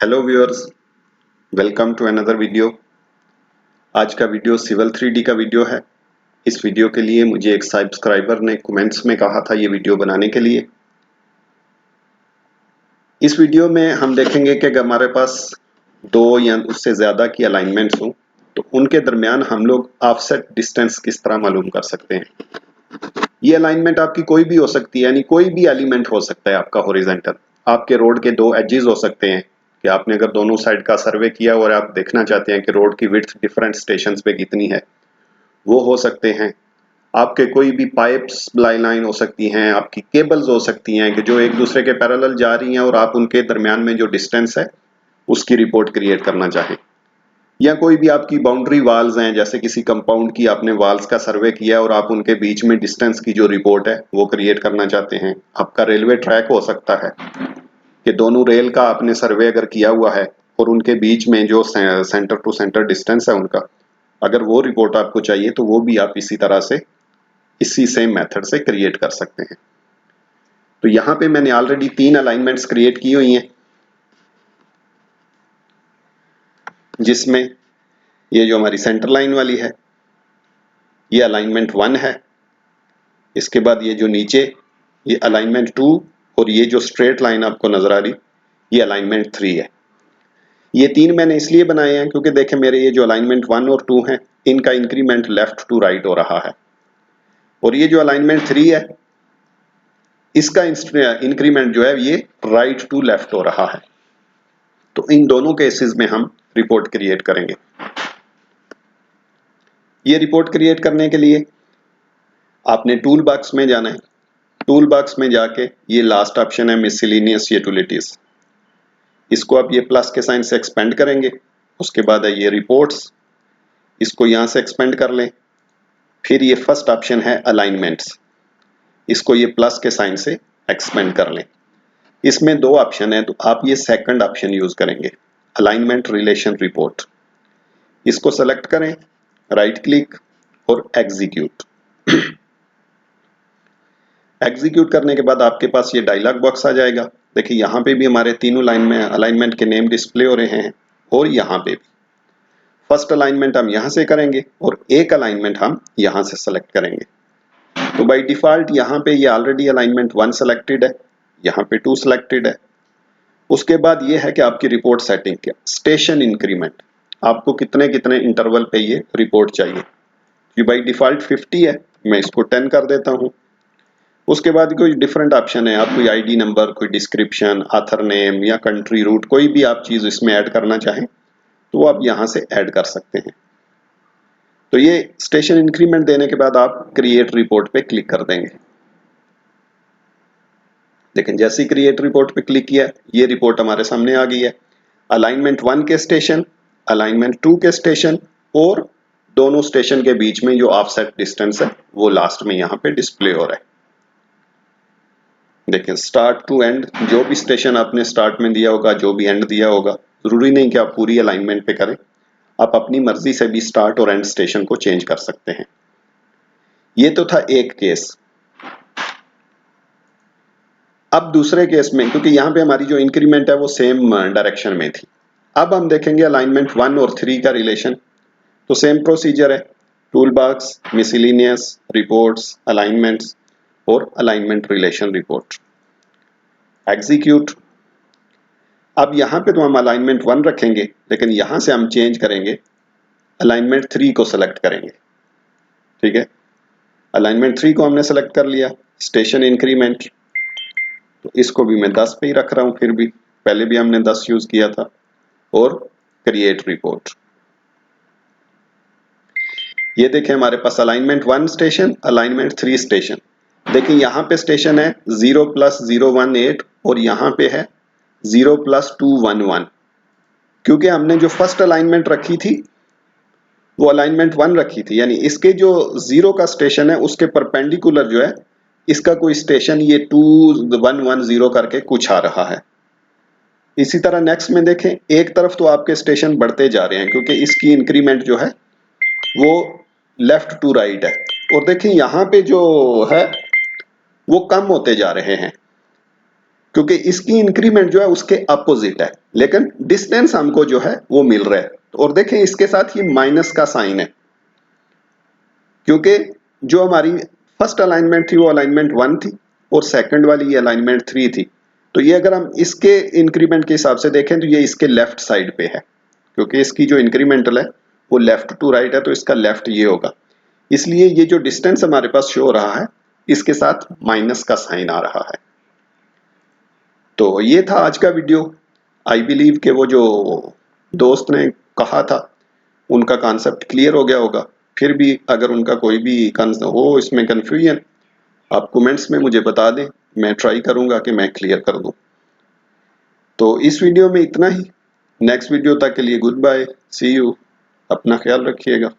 Hello viewers, welcome to another video. आज का video civil 3D का वीडियो है। इस वीडियो के लिए मुझे एक सब्सक्राइबर ने कमेंट्स में कहा था ये वीडियो बनाने के लिए। इस वीडियो में हम देखेंगे कि अगर हमारे पास दो या उससे ज़्यादा की अलाइनमेंट्स हों तो उनके दरमियान हम लोग ऑफसेट डिस्टेंस किस तरह मालूम कर सकते हैं। ये अलाइनमेंट आपकी कोई भी हो सकती है, यानी कोई भी एलिमेंट हो सकता है आपका हॉरिजॉन्टल। आपके रोड के दो एजेस हो सकते हैं कि आपने अगर दोनों साइड का सर्वे किया और आप देखना चाहते हैं कि रोड की विड्थ डिफरेंट स्टेशंस पे कितनी है, वो हो सकते हैं। आपके कोई भी पाइप्स लाइन हो सकती हैं, आपकी केबल्स हो सकती हैं कि जो एक दूसरे के पैरेलल जा रही हैं और आप उनके दरमियान में जो डिस्टेंस है उसकी रिपोर्ट क्रिएट करना चाहें। या कोई भी आपकी बाउंड्री वाल्स हैं, जैसे किसी कंपाउंड की आपने वाल्स का सर्वे किया और आप उनके बीच में डिस्टेंस की जो रिपोर्ट है वो क्रिएट करना चाहते हैं। आपका रेलवे ट्रैक हो सकता है कि दोनों रेल का आपने सर्वे अगर किया हुआ है और उनके बीच में जो सेंटर टू सेंटर डिस्टेंस है उनका, अगर वो रिपोर्ट आपको चाहिए तो वो भी आप इसी तरह से इसी सेम मेथड से क्रिएट कर सकते हैं। तो यहाँ पे मैंने ऑलरेडी 3 अलाइनमेंट्स क्रिएट की हुई हैं, जिसमें ये जो हमारी सेंटर लाइन वाली है ये अलाइनमेंट 1 है। इसके बाद ये जो नीचे ये अलाइनमेंट 2 और ये जो स्ट्रेट लाइन आपको नजर आ रही ये अलाइनमेंट 3 है। ये 3 मैंने इसलिए बनाए हैं क्योंकि देखें मेरे ये जो अलाइनमेंट 1 और 2 हैं इनका इंक्रीमेंट लेफ्ट टू राइट हो रहा है, और ये जो अलाइनमेंट 3 है इसका इंक्रीमेंट जो है ये राइट टू लेफ्ट हो रहा है। तो इन दोनों केसेस में हम रिपोर्ट क्रिएट करेंगे। ये रिपोर्ट क्रिएट करने के लिए आपने टूल बॉक्स में जाना है। टूल बॉक्स में जाके ये लास्ट ऑप्शन है मिसलेनियस यूटिलिटीज, इसको आप ये प्लस के साइन से एक्सपेंड करेंगे। उसके बाद है ये रिपोर्ट्स, इसको यहां से एक्सपेंड कर लें। फिर ये फर्स्ट ऑप्शन है अलाइनमेंट्स, इसको ये प्लस के साइन से एक्सपेंड कर लें। इसमें दो ऑप्शन है तो आप ये सेकंड ऑप्शन यूज करेंगे, अलाइनमेंट रिलेशन रिपोर्ट। इसको सेलेक्ट करें, राइट क्लिक और एग्जीक्यूट। एग्जीक्यूट करने के बाद आपके पास ये डायलॉग बॉक्स आ जाएगा। देखिए यहाँ पे भी हमारे तीनों लाइन में अलाइनमेंट के नेम डिस्प्ले हो रहे हैं और यहाँ पे भी फर्स्ट अलाइनमेंट हम यहाँ से करेंगे और एक अलाइनमेंट हम यहाँ से सेलेक्ट करेंगे। तो बाय डिफॉल्ट यहाँ पे ये ऑलरेडी अलाइनमेंट 1 सेलेक्टेड है, यहाँ पे 2 सेलेक्टेड है। उसके बाद ये है कि आपकी रिपोर्ट सेटिंग क्या, स्टेशन इंक्रीमेंट, आपको कितने कितने इंटरवल पे ये रिपोर्ट चाहिए। ये बाय डिफॉल्ट 50 है, मैं इसको 10 कर देता हूँ। उसके बाद कोई डिफरेंट ऑप्शन है, आप कोई आईडी नंबर, कोई डिस्क्रिप्शन, ऑथर नेम या कंट्री रूट, कोई भी आप चीज इसमें ऐड करना चाहें तो वो आप यहां से ऐड कर सकते हैं। तो ये स्टेशन इंक्रीमेंट देने के बाद आप क्रिएट रिपोर्ट पे क्लिक कर देंगे। लेकिन जैसे ही क्रिएट रिपोर्ट पे क्लिक किया ये रिपोर्ट हमारे सामने आ गई है। अलाइनमेंट 1 के स्टेशन, अलाइनमेंट 2 के स्टेशन और दोनों स्टेशन के बीच में जो ऑफसेट डिस्टेंस है वो लास्ट में यहाँ पे डिस्प्ले हो रहा है। देखिए स्टार्ट टू एंड, जो भी स्टेशन आपने स्टार्ट में दिया होगा, जो भी एंड दिया होगा, जरूरी नहीं कि आप पूरी अलाइनमेंट पे करें, आप अपनी मर्जी से भी स्टार्ट और एंड स्टेशन को चेंज कर सकते हैं। ये तो था एक केस। अब दूसरे केस में, क्योंकि यहाँ पे हमारी जो इंक्रीमेंट है वो सेम डायरेक्शन में थी, अब हम देखेंगे अलाइनमेंट 1 और 3 का रिलेशन। तो सेम प्रोसीजर है, tool box, miscellaneous, reports, alignments और अलाइनमेंट रिलेशन रिपोर्ट, एग्जीक्यूट। अब यहाँ पे तो हम अलाइनमेंट 1 रखेंगे, लेकिन यहाँ से हम चेंज करेंगे, अलाइनमेंट 3 को सेलेक्ट करेंगे। ठीक है, अलाइनमेंट 3 को हमने सेलेक्ट कर लिया, स्टेशन इंक्रीमेंट, तो इसको भी मैं 10 पे ही रख रहा हूँ, फिर भी पहले भी हमने 10 यूज किया था, और क्रिएट रिपोर्ट। ये देखें हमारे पास अलाइनमेंट 1 स्टेशन, अलाइनमेंट 3 स्टेशन। देखिए यहाँ पे स्टेशन है 0+018 और यहाँ पे है 0+211, क्योंकि हमने जो फर्स्ट अलाइनमेंट रखी थी वो अलाइनमेंट 1 रखी थी, यानी इसके जो 0 का स्टेशन है उसके परपेंडिकुलर जो है इसका कोई स्टेशन ये 2110 करके कुछ आ रहा है। इसी तरह नेक्स्ट में देखें, एक तरफ तो आपके स्टेशन बढ़ते जा रहे हैं क्योंकि इसकी इंक्रीमेंट जो है वो लेफ्ट टू राइट है, और देखें यहाँ पे जो है वो कम होते जा रहे हैं। क्योंकि इसकी इंक्रीमेंट जो है उसके अपोजिट है, लेकिन डिस्टेंस हमको जो है वो मिल रहा है। और देखें इसके साथ ही माइनस का साइन है, क्योंकि जो हमारी फर्स्ट अलाइनमेंट थी वो अलाइनमेंट 1 थी और सेकंड वाली ये अलाइनमेंट 3 थी। तो ये अगर हम इसके इंक्रीमेंट के हिसाब से देखें तो ये इसके लेफ्ट साइड पे है, क्योंकि इसकी जो इंक्रीमेंटल है वो लेफ्ट टू राइट है, तो इसका लेफ्ट ये होगा। इसलिए ये जो डिस्टेंस हमारे पास शो हो रहा है इसके साथ माइनस का साइन आ रहा है। तो ये था आज का वीडियो। आई बिलीव कि वो जो दोस्त ने कहा था उनका कॉन्सेप्ट क्लियर हो गया होगा। फिर भी अगर उनका कोई भी हो इसमें कंफ्यूजन, आप कमेंट्स में मुझे बता दें, मैं ट्राई करूंगा कि मैं क्लियर कर दूं। तो इस वीडियो में इतना ही। नेक्स्ट वीडियो तक के लिए गुड बाय, सी यू, अपना ख्याल रखिएगा।